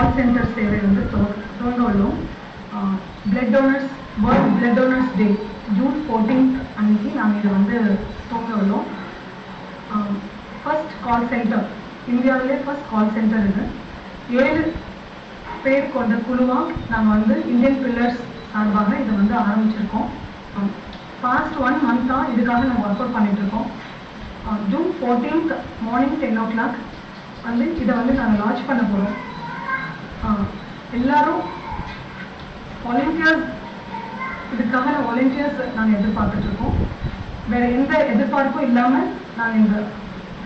கால் centre சேவை வந்து துவங்கவுள்ளோம். Blood donors world blood donors day June 14th அன்னைக்கு நாங்கள் இதை வந்து துவங்கவுள்ளோம். ஃபர்ஸ்ட் கால் சென்டர், இந்தியாவிலே ஃபர்ஸ்ட் கால் சென்டர் இது. 7 பேர் கொண்ட குழுவாக நாங்கள் வந்து இந்தியன் பில்லர்ஸ் சார்பாக இதை வந்து ஆரம்பிச்சிருக்கோம். பாஸ்ட் 1 மந்த்தாக இதுக்காக நாங்கள் ஒர்க் அவுட் பண்ணிட்டு இருக்கோம். ஜூன் 14th மார்னிங் 10 o'clock வந்து இதை வந்து நாங்கள் லான்ச் பண்ண போகிறோம். எல்லாரும் வாலண்டியர்ஸ், இதுக்காக வாலண்டியர்ஸ் நாங்கள் எதிர்பார்த்துட்ருக்கோம். வேறு எந்த எதிர்பார்ப்பும் இல்லாமல் நாங்கள் இந்த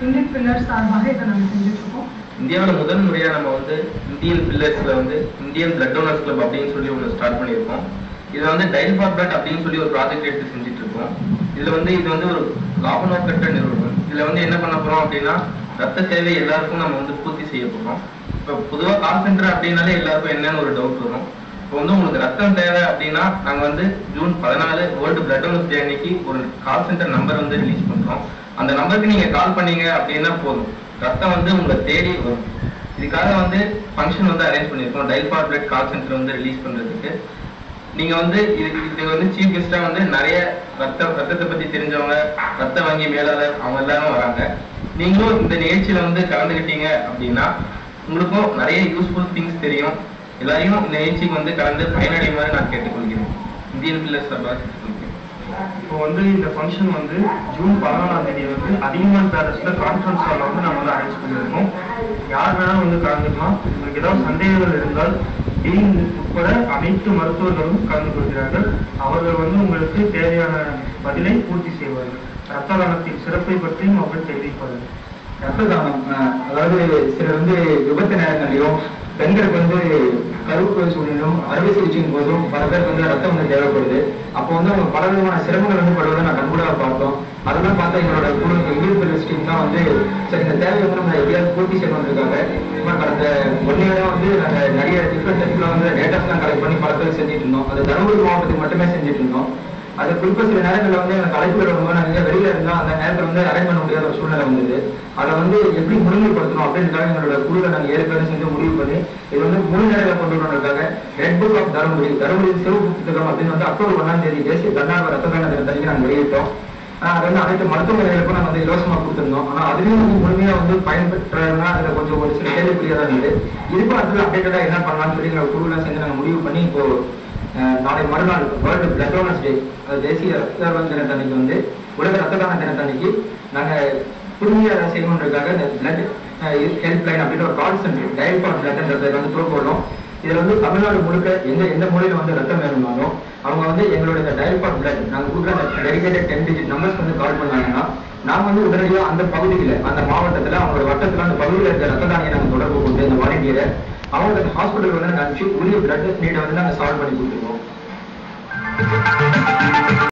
இந்தியன் பில்லர்ஸ் சார்பாக இதை நாங்கள் செஞ்சுட்ருக்கோம். இந்தியாவில் முதல் முறையாக நம்ம வந்து இந்தியன் பில்லர்ஸில் வந்து இந்தியன் பிளட் டோனர்ஸ் கிளப் அப்படின்னு சொல்லி ஒன்று ஸ்டார்ட் பண்ணியிருக்கோம். இதில் வந்து டயல் ஃபார் பிளட் அப்படின்னு சொல்லி ஒரு ப்ராஜெக்ட் எடுத்து செஞ்சுட்டு இருக்கோம். இது வந்து ஒரு லாப நோக்கற்ற நிறுவனம். இதில் வந்து என்ன பண்ண போகிறோம் அப்படின்னா, ரத்த சேவை எல்லாருக்கும் நம்ம வந்து பூர்த்தி செய்ய போகிறோம். இப்போ பொதுவாக கால் சென்டர் அப்படின்னாலே எல்லாருக்கும் என்னன்னு ஒரு டவுட் வரும். இப்போ வந்து உங்களுக்கு ரத்தம் தேவை அப்படின்னா நாங்கள் வந்து ஜூன் 14 வேர்ல்டு பிளட் டோனர்ஸ் டே அன்னைக்கு ஒரு கால் சென்டர் நம்பர் வந்து ரிலீஸ் பண்ணுறோம். அந்த நம்பருக்கு நீங்கள் கால் பண்ணீங்க அப்படின்னா போதும், ரத்தம் வந்து உங்களை தேடி வரும். இதுக்காக வந்து ஃபங்க்ஷன் வந்து அரேஞ்ச் பண்ணியிருக்கோம். Dial for blood call centre வந்து ரிலீஸ் பண்ணுறதுக்கு. நீங்கள் வந்து இது வந்து சீஃப் கெஸ்ட்டாக வந்து நிறைய ரத்தத்தை பற்றி தெரிஞ்சவங்க, ரத்த வங்கி மேலாளர் அவங்க எல்லாரும் வராங்க. நீங்களும் இந்த நிகழ்ச்சியில் வந்து கலந்துக்கிட்டீங்க அப்படின்னா உங்களுக்கும் நிறைய யூஸ்ஃபுல் திங்ஸ் தெரியும். எல்லாரையும் இந்த நிகழ்ச்சிக்கு வந்து கலந்து பயனடையுமாறு நான் கேட்டுக்கொள்கிறேன். இந்தியன் பில்லர்ஸ் சார்பாக இப்போ வந்து இந்த ஃபங்க்ஷன் வந்து ஜூன் 14ஆம் தேதி வந்து அதிகமான பேலஸ்ல கான்ஃபரன்ஸ் ஹாலில் வந்து நம்ம வந்து அரேஞ்ச் பண்ணியிருக்கோம். யார் வேணாலும் வந்து கலந்துக்கலாம். உங்களுக்கு ஏதாவது சந்தேகங்கள் இருந்தால் டீன் உட்பட அனைத்து மருத்துவர்களும் கலந்து கொள்கிறார்கள். அவர்கள் வந்து உங்களுக்கு தேவையான பதிலை பூர்த்தி செய்வார்கள். ரத்த தானத்தின் சிறப்பை பற்றியும் அவர்கள் தெரிவிப்பார்கள். ரத்த தானம், அதாவது சிலர் வந்து விபத்து நேரங்களையும் பெண்களுக்கு வந்து கருவுறுதல் சூழ்நிலும் அறுவை சிகிச்சையின் போதும் பல பேருக்கு வந்து ரத்தம் வந்து தேவைப்படுது. அப்போ வந்து அவங்க பல விதமான சிரமங்கள் வந்து படுவதை நான் கண்கூடாக பார்த்தோம். அதெல்லாம் பார்த்தா எங்களோட குழு இந்தியன் பில்லர்ஸ் டீம் தான் வந்து சரி இந்த தேவையை வந்து நம்ம எப்படியாவது பூர்த்தி செய்யணுன்றதுக்காக கடந்த 1 year வந்து நாங்கள் நிறைய டிஃப்ரெண்ட் டைப்ல வந்து டேட்டாஸ்லாம் கலெக்ட் பண்ணி பல பேர் செஞ்சுட்டு இருந்தோம். அது தருமபுரி மாவட்டத்துக்கு மட்டுமே செஞ்சுட்டு இருந்தோம். அது குறிப்பாக சில நேரங்களில் வந்து எனக்கு அழைப்புகள் வரும்போது நாங்கள் வெளியில இருந்தால் அந்த நேரத்தில் வந்து அரேஞ்ச் பண்ண முடியாத ஒரு சூழ்நிலை வந்தது. அதை வந்து எப்படி முழுமைப்படுத்தணும் அப்படின்றதுக்காக எங்களோட குழுவில் நாங்கள் 7 பேரும் செஞ்சு முடிவு பண்ணி இது வந்து முழு நேரில் கொண்டு வரணுன்றதுக்காக ரெட் புக் ஆஃப் தருமபுரி சிவப்பு புத்தகம் அப்படின்னு வந்து அக்டோபர் 1ஆம் தேதி தேசிய தன்னார்வ ரத்த தான தினத்தன்னைக்கு நாங்கள் வெளியிட்டோம். அது வந்து அனைத்து மருத்துவமனைகளுக்கும் நாங்கள் வந்து இலவசமாக கொடுத்துருந்தோம். ஆனால் அதுலேயும் வந்து முழுமையாக வந்து பயன்பெற்றதுனா அதில் கொஞ்சம் ஒரு சில கேள்விக்குரியதாக இருந்தது. இதுக்கும் அதில் அப்டேட்டடாக என்ன பண்ணலாம்னு சொல்லி எங்கள் குழுவில் செஞ்சு நாங்கள் முடிவு பண்ணி இப்போ நாளை மறுநாள் வேர்ல்டு பிளட் டோனர்ஸ் டே, தேசிய ரத்த தான தினத்தன்னைக்கு வந்து உலக ரத்த தான தினத்தன்னைக்கு நாங்கள் புதுமையாக செய்யணுன்றதுக்காக இந்த பிளட் ஹெல்ப்லைன் அப்படின்ற ஒரு கால் சென்டர் டயல் ஃபார் பிளட்ன்றதை வந்து துவக்கணும். இதில் வந்து தமிழ்நாடு முழுக்க எந்த மூலையில் வந்து ரத்தம் வேணும்னாலும் அவங்க வந்து எங்களோட இந்த டயல் ஃபார் பிளட் நாங்கள் கொடுக்குற அந்த டெடிகேட்டட் 10 digit நம்பர்ஸ் வந்து கால் பண்ணாங்கன்னா நாங்கள் வந்து உடனடியாக அந்த பகுதியில் அந்த மாவட்டத்தில் அவங்களோட வட்டத்தில் அந்த பகுதியில் இருக்கிற ரத்த தானியை நாங்கள் தொடர்பு கொண்டு இந்த வாலண்டியரை அவங்களுக்கு ஹாஸ்பிட்டல் வந்து நாங்கள் உரிய பிளட் நீடை வந்து நாங்கள் சால்வ் பண்ணி கொடுத்துருவோம்.